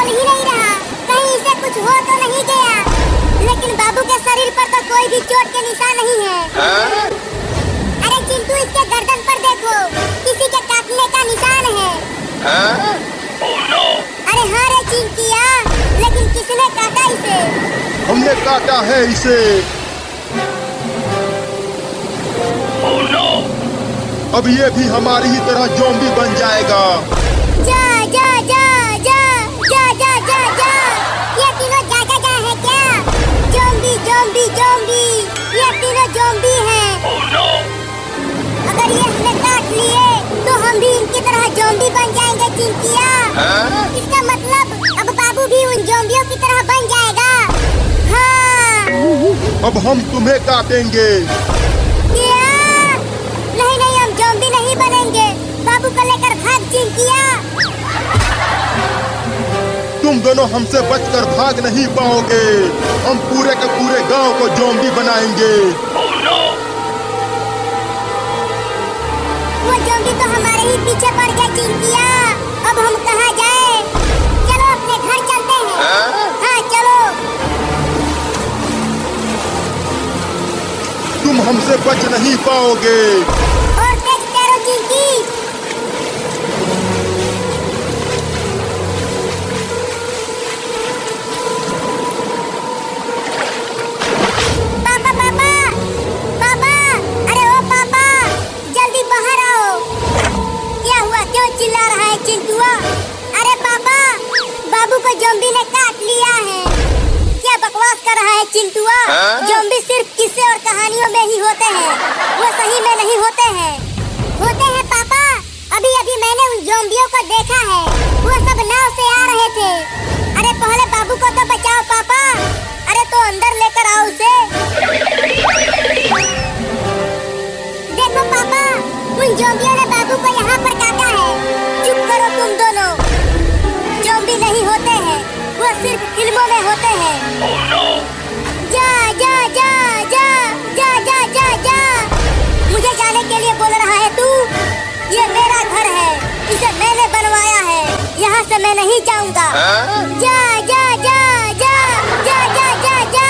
चल ही नहीं रहा, कहीं इसे कुछ हो तो नहीं गया। लेकिन बाबू के शरीर पर तो कोई भी चोट के निशान नहीं है। अरे चिंटू, इसके गर्दन पर देखो, किसी के काटने का निशान है। अरे हाँ रे चिंकिया, लेकिन किसने काटा इसे? हमने काटा है इसे। अब ये भी हमारी ही तरह ज़ॉम्बी बन जाएगा। जा जा जा जा जा जा जा जा, ये तीनों जा जा जा है क्या? ज़ॉम्बी ज़ॉम्बी ज़ॉम्बी, ये तीनों ज़ॉम्बी हैं। अगर ये हमें काट लिए तो हम भी इनकी तरह ज़ॉम्बी बन जाएंगे चिंकिया। इसका मतलब अब बाबू भी उन ज़ॉम्बियों की तरह बन जाएगा। हाँ। अब हम तुम्हें काटेंगे। नहीं नहीं, हम ज़ॉम्बी नहीं बनेंगे। बाबू को लेकर भाग चिंकिया। तुम दोनों हमसे बचकर भाग नहीं पाओगे। हम पूरे के पूरे गांव को ज़ॉम्बी बनाएंगे। वो ज़ॉम्बी तो हमारे ही पीछे पड़ गया चिंकिया। अब हम कहाँ जाए? चलो अपने घर चलते हैं। हाँ चलो। तुम हमसे बच नहीं पाओगे। और तेज तैरो चिंकी। पापा पापा पापा, अरे ओ पापा, जल्दी बाहर आओ। क्या हुआ, क्यों चिल्ला रहा है चिंटुआ? अरे पापा, बाबू को ज़ॉम्बी ने काट लिया है। क्या बकवास कर रहा है चिंटुआ? ज़ॉम्बी सिर्फ किस्से और कहानियों में ही होते हैं, वो सही में नहीं होते हैं। होते हैं पापा, अभी अभी मैंने उन ज़ॉम्बियों को देखा है। वो सब नाव से आ रहे थे। अरे पहले बाबू को तो बचाओ पापा। अरे तो अंदर लेकर आओ उसे। देखो पापा, उन ज़ॉम्बियों ने बाबू को यहाँ पर काटा है। चुप करो तुम दोनों। ज़ॉम्बी नहीं होते हैं, वो सिर्फ फिल्मों में होते हैं। जा जा जा जा जा जा जा जा, मुझे जाने के लिए बोल रहा है तू? ये मेरा घर है, इसे मैंने बनवाया है, यहाँ से मैं नहीं जाऊँगा। जा जा जा जा जा जा जा जा,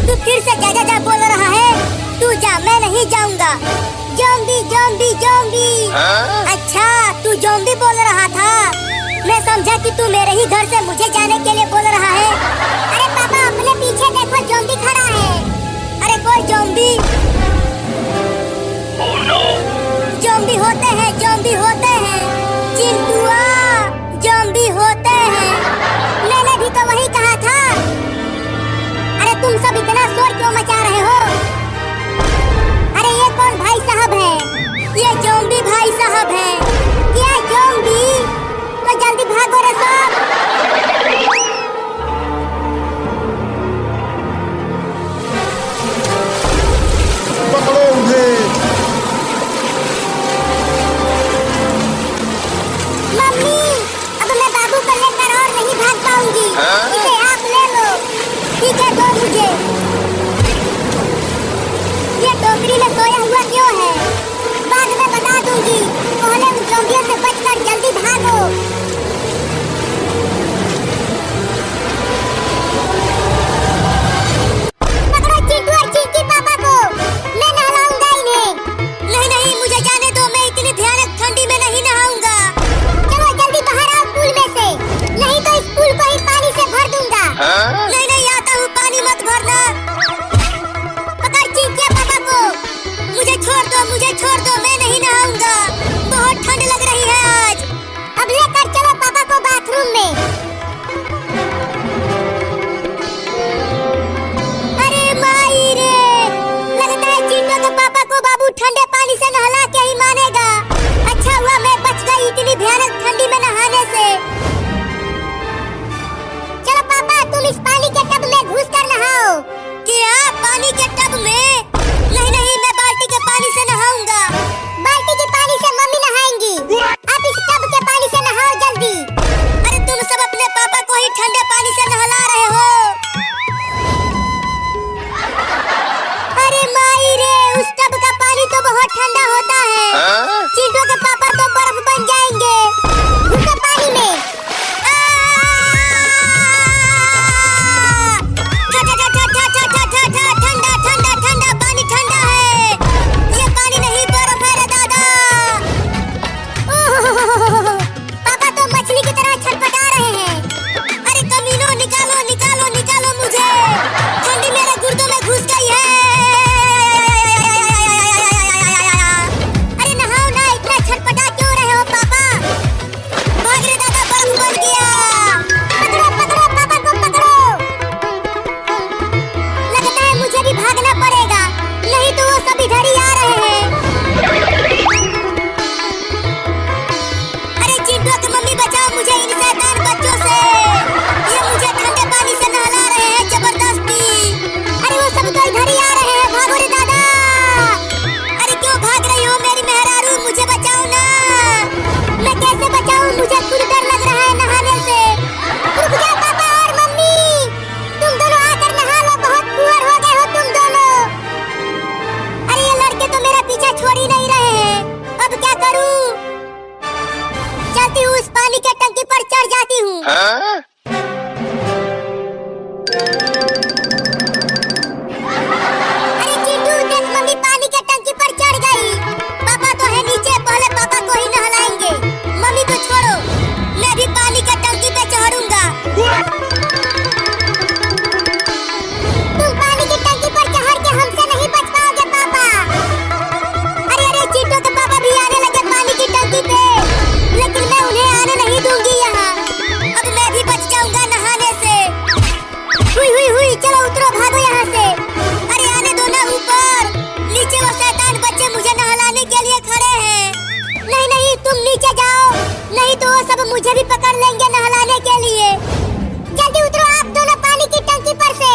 तू फिर से जा जा जा बोल रहा है? तू जा, मैं नहीं जाऊँगा। Zombie zombie zombie. अच्छा, तू ज़ॉम्बी बोल रहा था। मैं समझा कि तू मेरे ही घर से मुझे जाने के लिए बोल रहा है। अरे पापा, अपने पीछे देखो, ज़ॉम्बी खड़ा है। अरे कोई ज़ॉम्बी? ज़ॉम्बी होते हैं, ज़ॉम्बी होते हैं चिंटुआ, ज़ॉम्बी होते हैं। मैंने भी तो वही कहा था। अरे तुम सब इतना शोर क्यों मचा रहे हो? अरे ये कौन भाई साहब है? ये ज़ॉम्बी भाई साहब है। क्या ज़ॉम्बी? तो जल्दी भागो रे सब। पकड़ो उन्हें। मम्मी, अब मैं बाबू को लेकर और नहीं भाग पाऊंगी। इसे आप ले लो। ठीक है, दो मुझे। ये टोकरी में सोया हुआ क्यों है? बाद में बता दूंगी। पहले उन ज़ॉम्बियों से बचकर जल्दी भागो। पकड़ो चिंटू और चिंकी पापा को, मैं नहलाऊंगा इन्हें। नहीं नहीं, मुझे जाने दो, मैं इतनी भयानक ठंडी में नहीं नहाऊंगा। चलो जल्दी बाहर आओ पूल में से, नहीं तो इस पूल को ही पानी से भर दूंगा। नहीं नहीं, आता हूँ, पानी मत भरना। पकड़ चिंकिया पापा को। मुझे छोड़ दो, मुझे छोड़ दो, मैं नहीं नहाऊंगा। बहुत ठंड लग रही है आज। अब लेकर चलो पापा को बाथरूम में। अरे माई रे, लगता है चिंटू के पापा को बाबू ठंडे पानी से नहला के ही मानेगा। अच्छा हुआ मैं बच गई इतनी भयानक ठंडी में नहाने से। चलो पापा, तुम इस पानी के टब में घुस कर नहाओ। क्या पानी के टब में? नहीं नहीं, मैं बाल्टी के पानी से नहाऊंगा। बाल्टी के पानी से मम्मी नहाएंगी। आप इस टब के पानी से नहाओ जल्दी। अरे तुम सब अपने पापा को ही ठंडे पानी से नहला रहे हो। अरे माई रे, उस टब का पानी तो बहुत मुझे भी पकड़ लेंगे नहलाने के लिए। जल्दी उतरो आप दोनों पानी की टंकी पर से।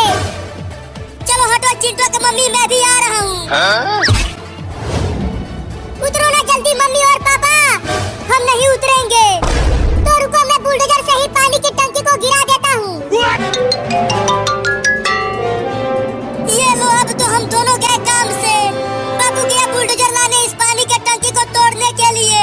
चलो हटो चिंटू की मम्मी, मैं भी आ रहा हूँ। उतरो ना जल्दी मम्मी और पापा, हम नहीं उतरेंगे। तो रुको, मैं बुलडोजर से ही पानी की टंकी को गिरा देता हूँ। ये लो, अब तो हम दोनों गए काम से। बाबू गया बुलडोजर लाने इस पानी के टंकी को तोड़ने के लिए।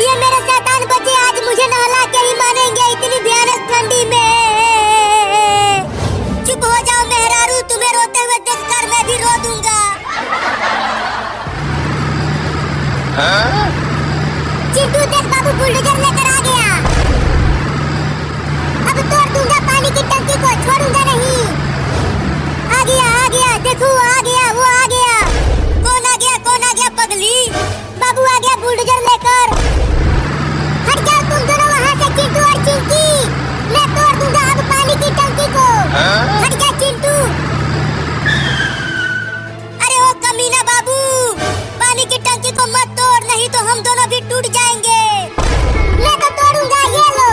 ये मेरे शैतान बच्चे आज मुझे नहला के ही मानेंगे इतनी भयानक ठंडी में। चुप हो जाओ मेहरारू, तुम्हें रोते हुए देखकर मैं भी रो दूंगा। चिंटू देख, बाबू बुलडोजर लेकर आ गया। अब तोड़ दूंगा पानी की टंकी को, छोड़ूंगा नहीं। आ गया, देखो आ गया, वो आ गया। कौन आ गया पगली? बाबू आ गया बुलडोजर लेकर। हट जाओ तुम दोनों वहाँ से, चिंटू और चिंकी। मैं तोड़ दूंगा अब पानी की टंकी को। हट जा चिंटू। अरे ओ कमीना बाबू, पानी की टंकी को मत तोड़, नहीं तो हम दोनों भी टूट जाएंगे। मैं तो तोड़ूंगा, ये लो।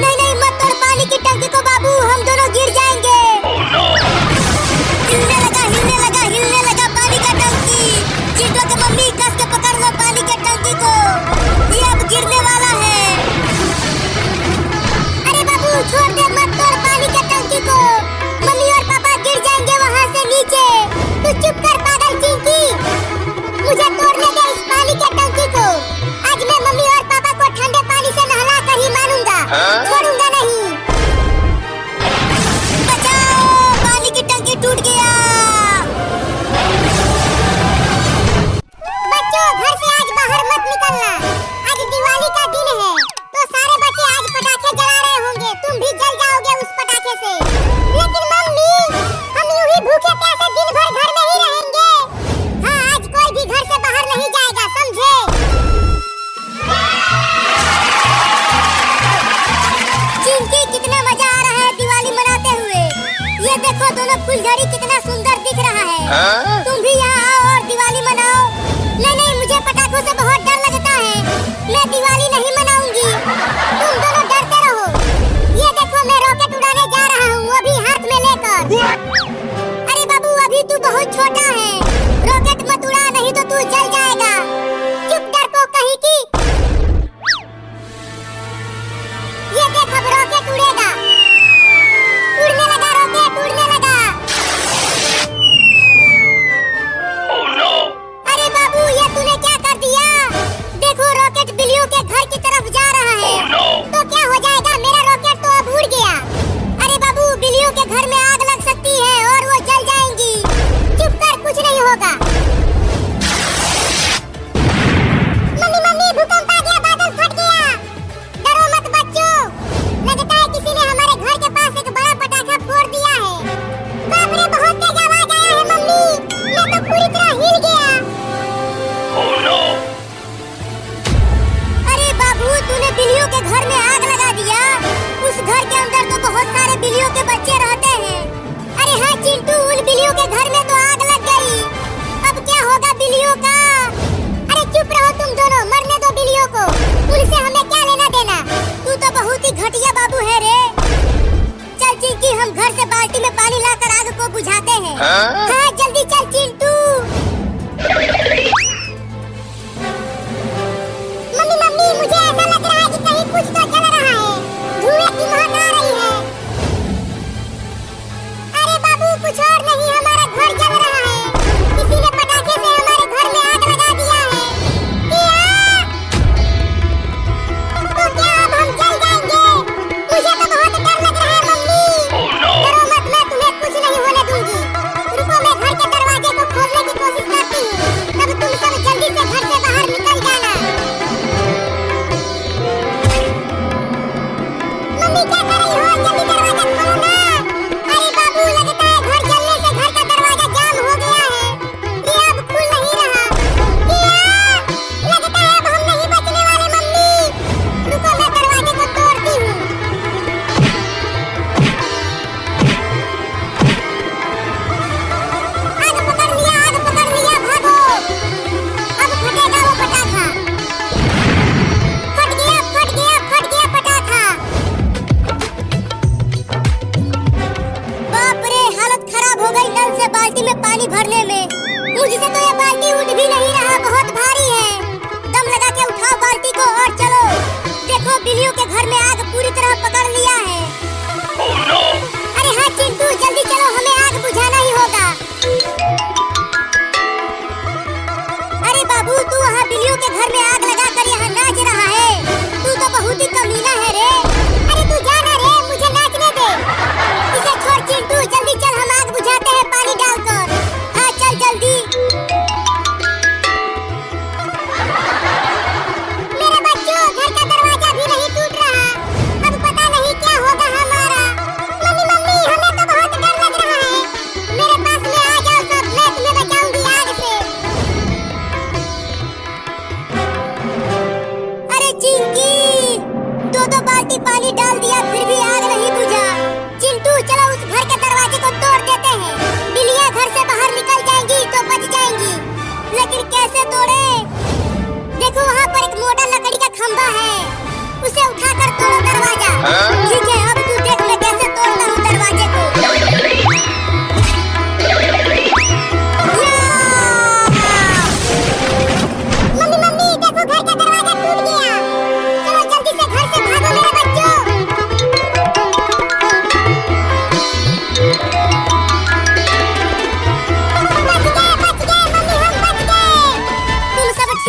नहीं मत तोड़ पानी की टंकी को बाबू, हम दोनों गिर जाएंगे। हिलने लगा पानी का टंकी। चिंटू की मम्मी कस के पकड़ लो पानी के टंकी को, ये अब गिरने वाला है। अरे बाबू छोड़ दे, मत तोड़ पानी के टंकी को, मम्मी और पापा गिर जाएंगे वहाँ से नीचे। तू चुप कर पागल चिंकी, मुझे तोड़ने दे इस पानी के टंकी को। आज मैं मम्मी और पापा को ठंडे पानी से नहला कर ही मानूंगा, छोड़ूंगा नहीं। बचाओ, पानी की टंकी टूट गया। बच्चों घर से आज बाहर मत निकलना, आज दिवाली का दिन है, तो सारे बच्चे आज पटाखे जला रहे होंगे, तुम भी जल जाओगे उस पटाखे से। लेकिन मम्मी, हम यूं ही भूखे प्यासे दिन भर घर में ही रहेंगे। हाँ, आज कोई भी घर से बाहर नहीं जाएगा, समझे? चिंकी, कितना मजा आ रहा है दिवाली मनाते हुए। ये देखो दोनों फुलझड़ी कितना सुंदर दिख रहा है। तुम भी यहाँ आओ और दिवाली मनाओ। नहीं, मुझे पटाखों से बहुत डर लगता है, मैं दिवाली नहीं मनाऊंगी। तुम दोनों डरते रहो। ये देखो मैं रॉकेट उड़ाने जा रहा हूँ, वो भी हाथ में लेकर। अरे बाबू, अभी तू बहुत छोटा है, रॉकेट मत उड़ा, नहीं तो तू जल जाएगा। चुप डरपोक कहीं की। ये देख अब रॉकेट उड़ेगा। उड़ने लगा रॉकेट, उड़ने लगा। अरे बाबू, ये तूने क्या कर दिया? देखो रॉकेट बिल्लियों के घर की तरफ जा रहा है। तो क्या हो जाएगा, मेरा रॉकेट तो अब उड़ गया। अरे बाबू, बिल्लियों के घर में आग लग सकती है और वो जल जाएंगी। चुप कर, कुछ नहीं होगा। मम्मी, भूकंप आ गया, बादल फट गया। डरो मत बच्चों, लगता है किसी ने हमारे घर के पास एक बड़ा पटाखा फोड़ दिया है। बाप रे, बहुत तेज आवाज आया है मम्मी, मैं तो पूरी तरह हिल गया। अरे बाबू, तूने बिल्लियों के घर में आग लगा दिया। उस घर के अंदर तो बहुत सारे बिल्लियों के बच्चे रहते हैं। अरे हाँ चिंटू, उन बिल्लियों के घर में तो आग लग गई। अब क्या होगा बिल्लियों का? अरे चुप रहो तुम दोनों, मरने दो बिल्लियों को, उनसे हमें क्या लेना देना। तू तो बहुत ही घटिया बाबू है रे। चल चिंकी, हम घर से बाल्टी में पानी लाकर आग को बुझाते हैं। हाँ जल्दी चल चिंटू। मम्मी, मुझे ऐसा लग रहा है कि कहीं कुछ तो जल रहा है, धुएं की महक आ रही है। अरे बाबू, कुछ और नहीं, हमारा घर जल रहा है। किसी ने पटाखे से हमारे घर में आग लगा दिया है। तो क्या अब हम जल जाएंगे? मुझे तो बहुत डर लग रहा है मम्मी। डरो मत, मैं तुम्हें कुछ नहीं होने दूंगी। रुको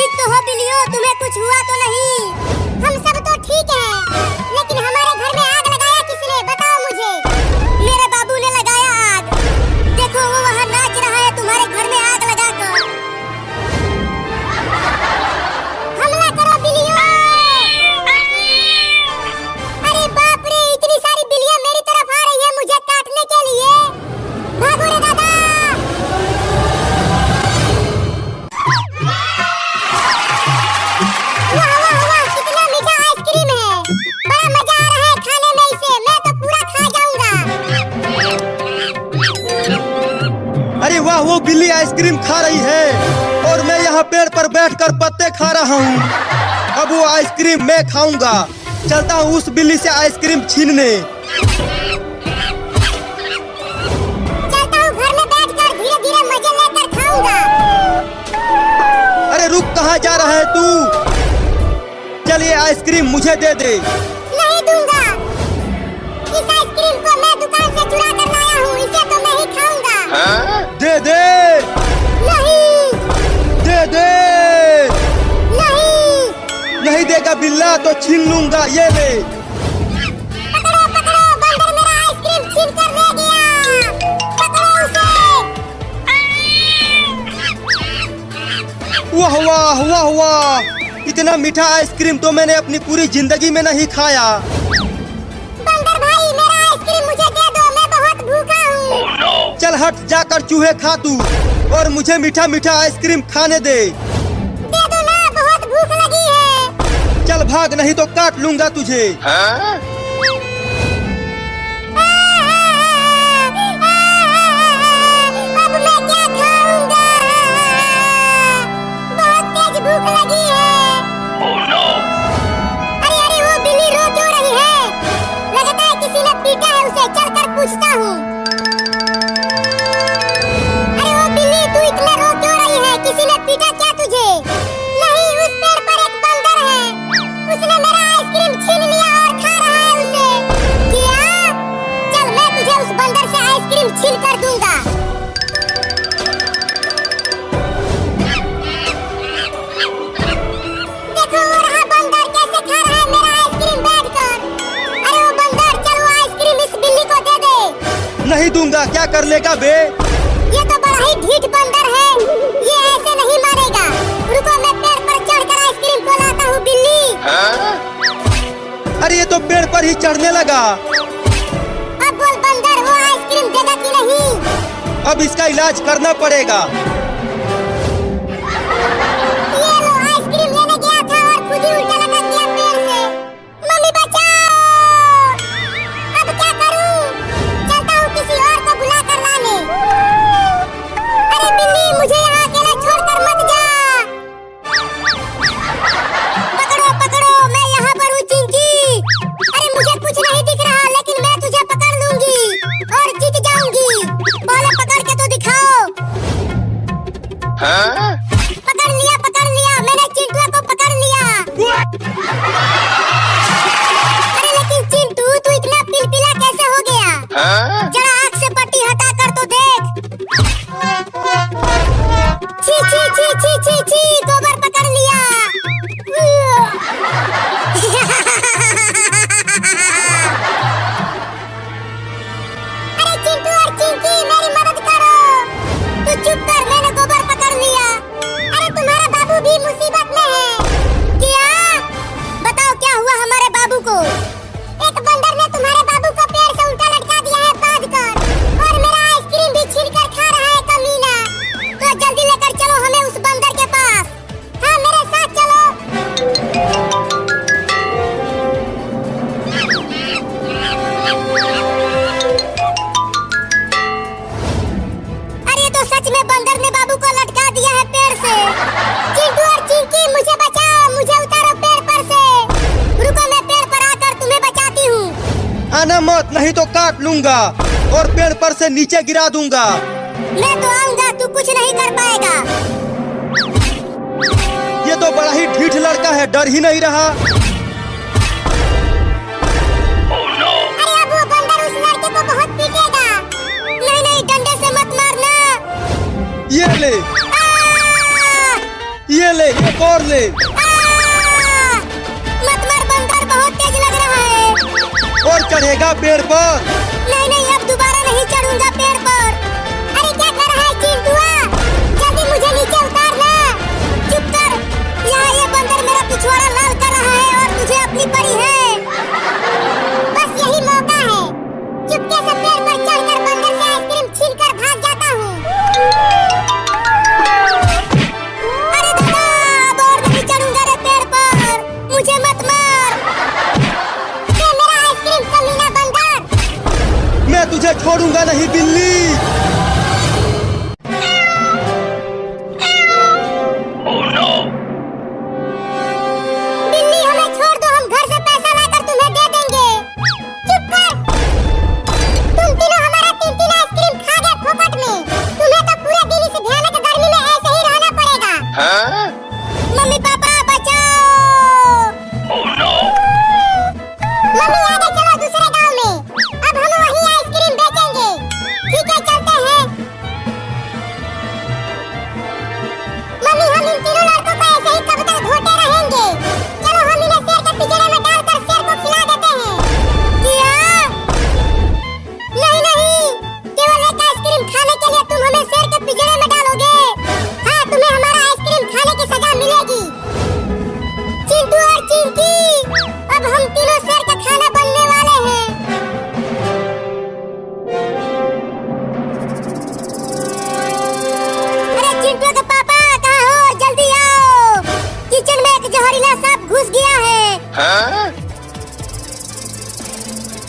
ठीक तो हो बिल्लियों, तुम्हें कुछ हुआ तो नहीं? हम सब तो ठीक हैं, लेकिन हमारे घर में आग लगाया किसने, बताओ मुझे। मेरे बाबू ने लगाया आग। देखो वो वहाँ नाच रहा है तुम्हारे घर में आग लगाकर। हमला करो बिल्लियों। अरे बाप रे, इतनी सारी बिल्लियाँ मेरी तरफ आ रही है मुझे काटने के लिए। भागो रे दादा। वाह वाह वाह, कितना मीठा आइसक्रीम है। बड़ा मजा आ रहा है खाने में इसे, मैं तो पूरा खा जाऊंगा। अरे वाह, वो बिल्ली आइसक्रीम खा रही है और मैं यहाँ पेड़ पर बैठकर पत्ते खा रहा हूँ। अब वो आइसक्रीम मैं खाऊंगा। चलता हूँ उस बिल्ली से आइसक्रीम छीनने। चलता हूँ घर में बैठकर धीरे धीरे मजे लेकर खाऊंगा। अरे रुक, कहाँ जा रहा है तू? चल ये आइसक्रीम मुझे दे दे। नहीं दूंगा। इस आइसक्रीम को मैं दुकान से चुरा कर लाया हूँ, इसे तो मैं ही खाऊंगा। दे दे। नहीं दे दे। नहीं। नहीं देगा बिल्ला तो छीन लूंगा, ये ले। पकड़ो पकड़ो, बंदर मेरा आइसक्रीम छीन कर ले गया। पकड़ो उसे। वाह वाह वाह वाह, इतना मीठा आइसक्रीम तो मैंने अपनी पूरी जिंदगी में नहीं खाया। बंदर भाई, मेरा आइसक्रीम मुझे दे दो, मैं बहुत भूखा हूँ। चल हट, जाकर चूहे खा तू और मुझे मीठा मीठा आइसक्रीम खाने दे। दे दो ना, बहुत भूख लगी है। चल भाग, नहीं तो काट लूंगा तुझे। अब मैं क्या खाऊंगा? बहुत तेज भूख लगी है। अरे अरे, वो बिल्ली रो क्यों रही है? लगता है किसी ने पीटा है उसे, चलकर पूछता हूँ। अरे वो बिल्ली, तू इतना रो क्यों रही है? किसी ने पीटा क्या तुझे? नहीं, उस पेड़ पर एक बंदर है, उसने मेरा आइसक्रीम छीन लिया और खा रहा है उसे। क्या? चल मैं तुझे उस बंदर से आइसक्रीम छीन कर दूंगा। देखो वो रहा बंदर, कैसे खा रहा है मेरा आइसक्रीम बैठकर। अरे वो बंदर, चल वो आइसक्रीम इस बिल्ली को दे दे। नहीं दूंगा, क्या कर लेगा बे? ये तो बड़ा ही ढीठ बंदर है, ये ऐसे नहीं मारेगा। रुको, मैं पेड़ पर चढ़कर आइसक्रीम को लाता हूँ बिल्ली। अरे ये तो पेड़ पर ही चढ़ने लगा। अब बोल बंदर, वो आइसक्रीम देगा कि नहीं? अब इसका इलाज करना पड़ेगा। ये लो, आइसक्रीम लेने गया था और खुद ही उल्टा लगा दिया पेड़ से। मम्मी बचाओ। अब क्या करूं? चलता हूँ किसी और को बुला कर लाने। अरे बिल्ली, मुझे यहाँ अकेला छोड़कर मत जा। पकड़ो पकड़ो, मैं यहाँ पर हूँ चिंकी। अरे मुझे कुछ नहीं दिख रहा, लेकिन मैं तुझे पकड़ लूंगी और जीत जाऊंगी। पहले पकड़ के तो दिखाओ। पकड़ लिया, मैंने चिंटू को पकड़ लिया। अरे लेकिन चिंटू, तू इतना पिलपिला कैसे हो गया? जरा आँख से पट्टी हटा कर तो देख। छी छी छी छी छी छी, गोबर पकड़ लिया। अरे चिंटू और चिंकी, मेरी मदद करो। तू चुप कर, मैंने गोबर पकड़ लिया। अरे तुम्हारा बाबू भी मुसीबत में है। क्या? बताओ क्या हुआ हमारे बाबू को? एक बंदर ने तुम्हारे बाबू को पेड़ से उल्टा लटका दिया है बांधकर, और मेरा आइसक्रीम भी छीन कर खा रहा है कमीना। तो जल्दी लेकर चलो हमें उस बंदर के पास। हाँ, मेरे साथ चलो। अरे तो सच में बंदर ने बाबू को लटका दिया है पेड़ से। चिंटू और चिंकी, मुझे बचाओ, मुझे उतारो पेड़ पर से। रुको, मैं पेड़ पर आकर तुम्हें बचाती हूँ। आना मत, नहीं तो काट लूंगा और पेड़ पर से नीचे गिरा दूंगा। मैं तो आऊंगा, तू कुछ नहीं कर पाएगा। ये तो बड़ा ही ढीठ लड़का है, डर ही नहीं रहा। अरे अब वो बंदर उस लड़के को बहुत पीटेगा। नहीं नहीं, डंडे से मत मारना। ये ले, ये ले, एक और ले। मत मार बंदर, बहुत तेज लग रहा है। और चढ़ेगा पेड़ पर? नहीं नहीं, अब दोबारा नहीं चढ़ूंगा पेड़ पर। अरे क्या कर रहा है चिंटुआ, जल्दी मुझे नीचे उतारना। चुप कर, यहाँ ये बंदर मेरा पिछवाड़ा लाल कर रहा है और तुझे अपनी परी है। बस यही मौका है, चुपके से पेड़ पर चढ़कर बंदर से आइसक्रीम छीनकर भाग जाता हूँ। अरे दादा, अब और नहीं चढ़ूंगा रे पेड़ पर, मुझे मत मार। ये मेरा आइसक्रीम कमीना बंदर। मैं तुझे छोड़ूंगा नहीं बिल्ली। बिल्ली, हमें छोड़ दो, हम घर से पैसा लाकर तुम्हें दे देंगे। चुप कर, तुम तीनों हमारा 3-3 आइसक्रीम खा गए फोकट में। तुम्हें तो पूरे दिन इस भयानक गर्मी में ऐसे ही रहना पड़ेगा। मम्मी पापा बचाओ। मम्मी आगे चलो दूसरे गांव में, अब हम वहीं आइसक्रीम बेचेंगे। ठीक है, चलते हैं। मम्मी, हम इन तीनों लड़कों को ऐसे ही कब तक ढोते रहेंगे? चलो हम इन्हें शेर के पिंजरे में डालकर शेर को खिला देते हैं। क्या? नहीं नहीं, केवल एक आइसक्रीम खाने के लिए तुम हमें शेर के पिंजरे में डालोगे? हाँ, तुम्हें हमारा आइसक्रीम खाने की सजा मिलेगी। चिंटू और चिंकी, अब हम तीनों शेर का खाना बनने वाले हैं। अरे चिंटू के पापा, कहाँ हो? जल्दी आओ, किचन में एक जहरीला सांप घुस गया है।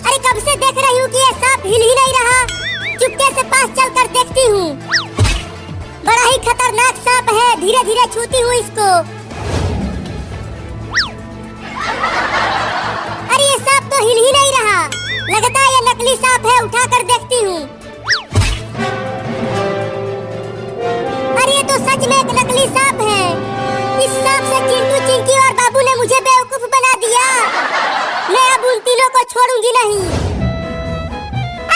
अरे कब से देख रही हूँ कि ये सांप हिल ही नहीं रहा। चुपके से पास चलकर देखती हूँ। बड़ा ही खतरनाक सांप है, धीरे धीरे छूती हूँ इसको। अरे ये सांप तो हिल ही नहीं रहा, लगता है ये नकली सांप है। उठाकर देखती हूँ। अरे ये तो सच में एक नकली सांप है। इस सांप से चिंटू, चिंकी और बाबू ने मुझे बेवकूफ बना दिया। मैं अब उन तीनों को छोड़ूंगी नहीं।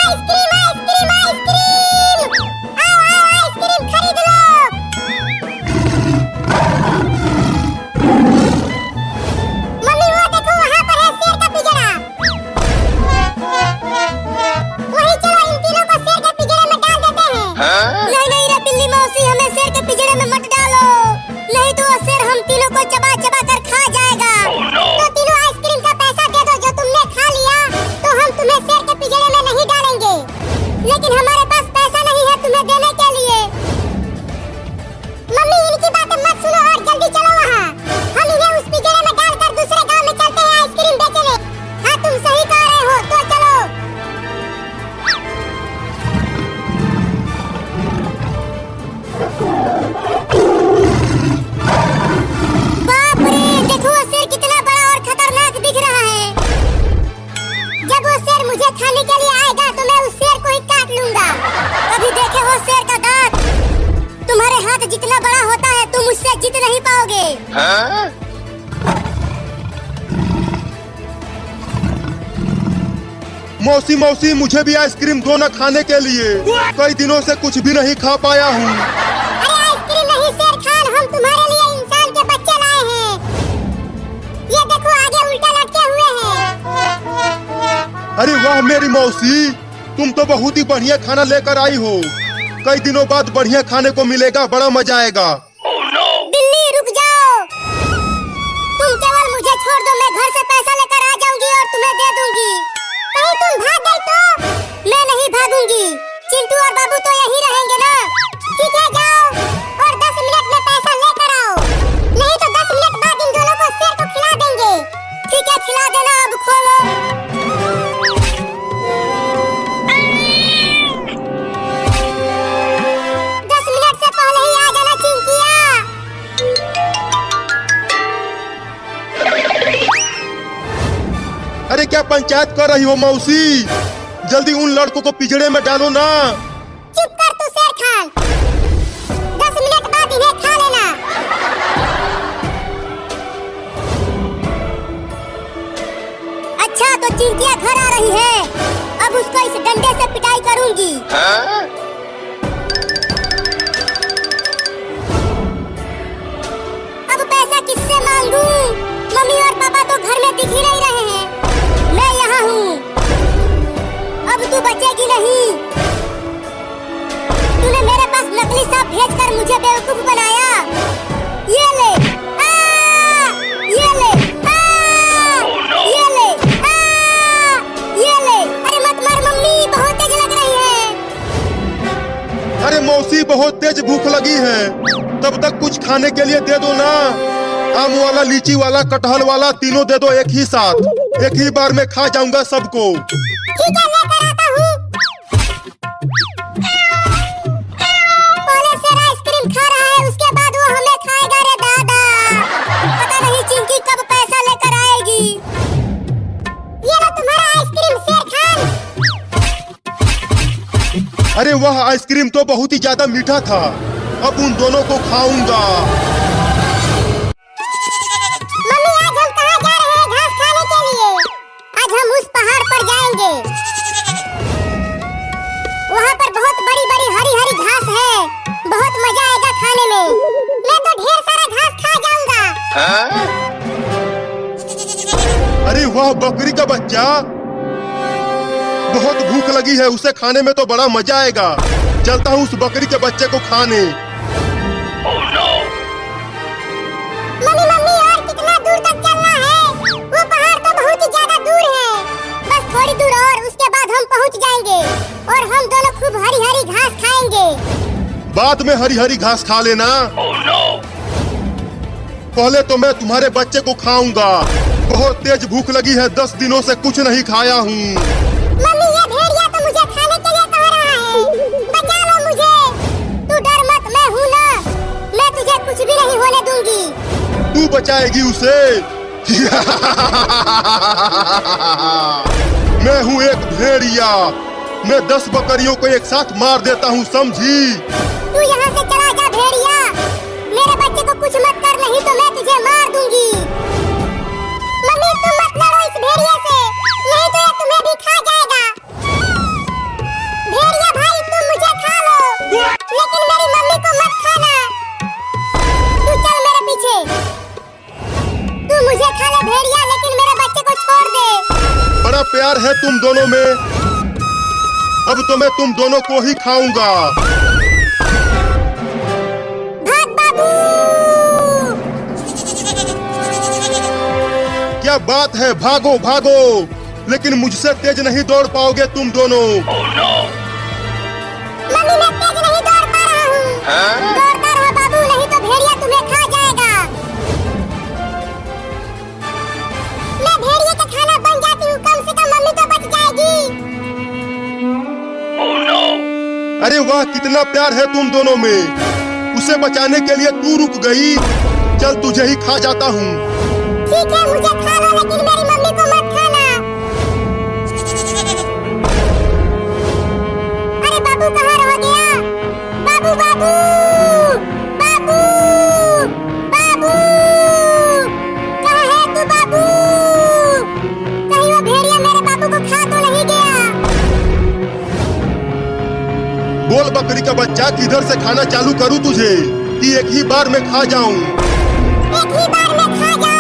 आइसक्रीम आइसक्रीम आइसक्रीम, आओ आओ आइसक्रीम खरीद लो। मम्मी, वो देखो, वहाँ पर है शेर का पिंजरा। वहीं चलो, इन तीनों को शेर के पिंजरे में डाल देते हैं। नहीं नहीं रे बिल्ली मौसी, हमें शेर के पिंजरे में मत डालो, नहीं तो वो शेर हम तीनों को चबा चबा कर खा जाएगा। तो तीनों आइसक्रीम का पैसा दे दो जो तुमने खा लिया, तो हम तुम्हें शेर के पिंजरे में नहीं डालेंगे। लेकिन हमारे पास पैसा नहीं है तुम्हें देने के लिए। मम्मी, इनकी बातें मत सुनो और जल्दी चलो वहाँ। हम इन्हें उस पिंजरे में डालकर दूसरे गांव में चलते हैं आइसक्रीम बेचने। हाँ, तुम सही कह रहे हो, तो चलो। बाप रे, देखो वो शेर कितना बड़ा और खतरनाक दिख रहा है। जब वो शेर मुझे खाने के लिए आएगा तो मैं उस शेर को ही काट लूंगा। कभी देखे हो शेर का दांत? तुम्हारे हाथ जितना बड़ा होता है तुम उससे जीत नहीं पाओगे। मौसी मौसी, मुझे भी आइसक्रीम दो ना खाने के लिए। कई दिनों से कुछ भी नहीं खा पाया हूँ। अरे आइसक्रीम नहीं शेर खान, हम तुम्हारे लिए इंसान के बच्चे लाए हैं। ये देखो, आगे उल्टा लटके हुए हैं। अरे वाह मेरी मौसी, तुम तो बहुत ही बढ़िया खाना लेकर आई हो। कई दिनों बाद बढ़िया खाने को मिलेगा, बड़ा मजा आएगा। बिल्ली, रुक जाओ, तुम केवल मुझे छोड़ दो, मैं घर से पैसा लेकर आ जाऊंगी और तुम्हें दे दूंगी। कहीं तुम भाग गई तो? मैं नहीं भागूंगी, चिंटू और बाबू तो यहीं रहेंगे ना। ठीक है, जाओ और 10 मिनट में पैसा लेकर आओ, नहीं तो 10 मिनट बाद इन दोनों को शेर को खिला देंगे। ठीक है, खिला देना, अब खोलो। 10 मिनट से पहले ही आ जाना चिंकिया। अरे क्या पंचायत कर रही हो मौसी? जल्दी उन लड़कों को पिंजरे में डालो ना। चुप कर तू शेर खान, 10 मिनट बाद इन्हें खा लेना। अच्छा, तो चिंकिया घर आ रही है, अब उसको इस डंडे से पिटाई करूंगी। तू बचेगी नहीं। तूने मेरे पास नकली सांप भेजकर मुझे बेवकूफ बनाया। ये ले, ये ले, ये ले, ये ले। अरे मत मार मम्मी, बहुत तेज लग रही है। अरे मौसी बहुत तेज भूख लगी है, तब तक कुछ खाने के लिए दे दो ना। आम वाला, लीची वाला, कटहल वाला, तीनों दे दो एक ही साथ। एक ही बार में खा जाऊंगा सबको। ठीक है, लेकर आता हूँ। पहले शेर आइसक्रीम खा रहा है, उसके बाद वो हमें खाएगा रे दादा। पता नहीं चिंकी कब पैसा लेकर आएगी। ये लो तुम्हारा आइसक्रीम शेर खान। अरे वह आइसक्रीम तो बहुत ही ज्यादा मीठा था, अब उन दोनों को खाऊंगा। मम्मी, आज हम कहाँ जा रहे हैं घास खाने के लिए? आज हम उस पहाड़ पर जाएंगे। वहाँ पर बहुत बड़ी बड़ी हरी हरी घास है, बहुत मजा आएगा खाने में। मैं तो ढेर सारा घास खा जाऊंगा। अरे वाह, बकरी का बच्चा, बहुत भूख लगी है, उसे खाने में तो बड़ा मजा आएगा। चलता हूँ उस बकरी के बच्चे को खाने। मम्मी मम्मी, और कितना दूर तक चलना है? वो पहाड़ तो बहुत ही ज्यादा दूर है। बस थोड़ी दूर और, उसके बाद हम पहुँच जाएंगे और हम दोनों खूब हरी हरी घास खाएंगे। बाद में हरी हरी घास खा लेना। पहले तो मैं तुम्हारे बच्चे को खाऊंगा। बहुत तेज भूख लगी है, 10 दिनों से कुछ नहीं खाया हूँ। मम्मी, ये भेड़िया तो मुझे खाने के लिए कह रहा है। बचा लो मुझे। तू डर मत, मैं हूँ ना। मैं तुझे कुछ भी नहीं होने दूंगी। तू बचाएगी उसे। मैं हूँ एक भेड़िया, मैं 10 बकरियों को एक साथ मार देता हूँ, समझी? तू यहाँ से चला जा भेड़िया। मेरे बच्चे को कुछ मत कर, नहीं तो मैं तुझे मार दूंगी। मम्मी, तुम मत लड़ो इस भेड़िए से, नहीं तो ये तुम्हें भी खा जाएगा। भेड़िया भाई, तुम मुझे खा लो, लेकिन मेरी मम्मी को मत खाना। तू चल मेरे पीछे। तू मुझे खा ले भेड़िया, लेकिन मेरे बच्चे को छोड़ दे। बड़ा प्यार है तुम दोनों में, अब तो मैं तुम दोनों को ही खाऊंगा। भाग बाबू। क्या बात है, भागो भागो, लेकिन मुझसे तेज नहीं दौड़ पाओगे तुम दोनों। मम्मी, मैं तेज नहीं दौड़ पा रहा हूँ। दौड़ता रहो बाबू, नहीं तो भेड़िया तुम्हें खा जाएगा। मैं भेड़िए का खाना बन जाती हूँ, कम से कम मम्मी तो बच जाएगी। अरे वाह, कितना प्यार है तुम दोनों में। उसे बचाने के लिए तू रुक गई, चल तुझे ही खा जाता हूँ। ठीक है, मुझे खा लो, लेकिन मेरी मम्मी को मत खाना। अरे बाबू, कहाँ रह गया? बाबू बाबू बाबू बाबू, कहाँ है तू बाबू? कहीं वो भेड़िया मेरे बाबू को खा तो नहीं गया? बोल बकरी का बच्चा, किधर से खाना चालू करूँ तुझे कि एक ही बार में खा जाऊं? एक ही बार में खा जाओ।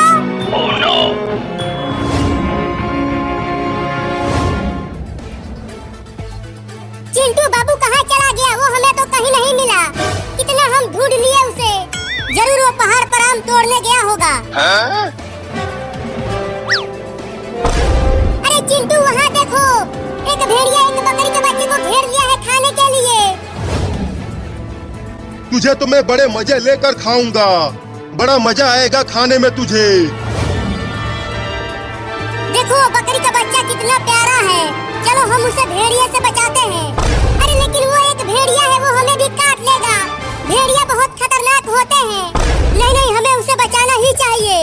चिंटू बाबू कहाँ चला गया? वो हमें तो कहीं नहीं मिला। कितना हम ढूंढ लिए उसे। जरूर वो पहाड़ पर आम तोड़ने गया होगा। अरे चिंटू, वहाँ देखो, एक भेड़िया एक बकरी के बच्चे को घेर लिया है खाने के लिए। तुझे तो मैं बड़े मजे लेकर खाऊंगा, बड़ा मजा आएगा खाने में तुझे। देखो बकरी का बच्चा कितना प्यारा है। चलो हम उसे भेड़िए से बचाते हैं। अरे लेकिन वो एक भेड़िया है, वो हमें भी काट लेगा। भेड़िया बहुत खतरनाक होते हैं। नहीं नहीं, हमें उसे बचाना ही चाहिए,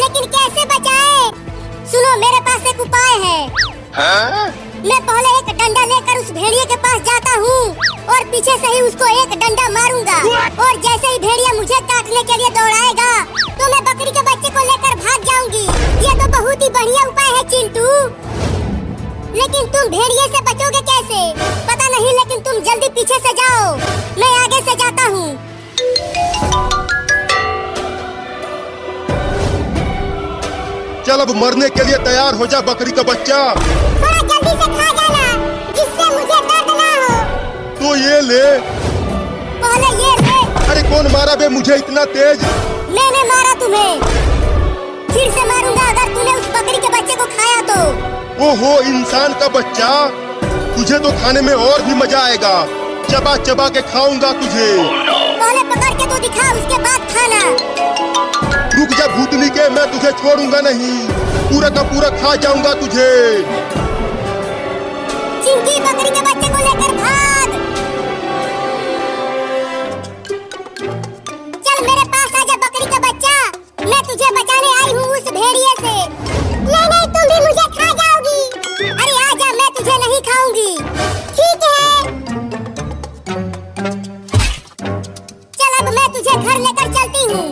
लेकिन कैसे बचाएं? सुनो, मेरे पास एक उपाय है। मैं पहले एक डंडा लेकर उस भेड़िए के पास जाता हूँ और पीछे से ही उसको एक डंडा मारूंगा, और जैसे ही भेड़िया मुझे काटने के लिए दौड़ाएगा तो मैं बकरी के बच्चे को लेकर भाग जाऊंगी। ये तो बहुत ही बढ़िया उपाय है चिंटू। लेकिन तुम भेड़िए से बचोगे कैसे? पता नहीं, लेकिन तुम जल्दी पीछे से जाओ, मैं आगे से जाता हूँ। चल अब मरने के लिए तैयार हो जा बकरी का बच्चा। थोड़ा जल्दी से खा जाना, जिससे तो ये ले। पहले ये ले। अरे कौन मारा बे मुझे इतना तेज? मैंने मारा तुम्हें। फिर से मारूंगा अगर तूने उस बकरी के बच्चे को खाया तो। ओहो, इंसान का बच्चा, तुझे तो खाने में और भी मजा आएगा। चबा चबा के खाऊंगा तुझे। पहले पकड़ के तो दिखा, उसके बाद खाना। रुक जा भूतनी के, मैं तुझे छोड़ूंगा नहीं। पूरा का पूरा खा जाऊंगा तुझे। चिंकी, बकरी के बच्चे को लेकर भाग। चल मेरे पास आजा बकरी का बच्चा, मैं तुझे बचाने आई हूँ उस भेड़िए से। नहीं, तुम भी मुझे खा जाओगी। अरे आजा, मैं तुझे नहीं खाऊंगी। ठीक है, चल अब मैं तुझे घर लेकर चलती हूँ।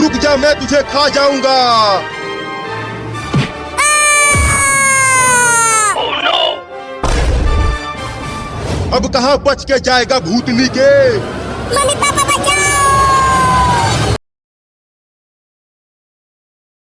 रुक जा, मैं तुझे खा जाऊंगा। अब कहाँ बच के जाएगा भूतनी के? मम्मी पापा बचाओ।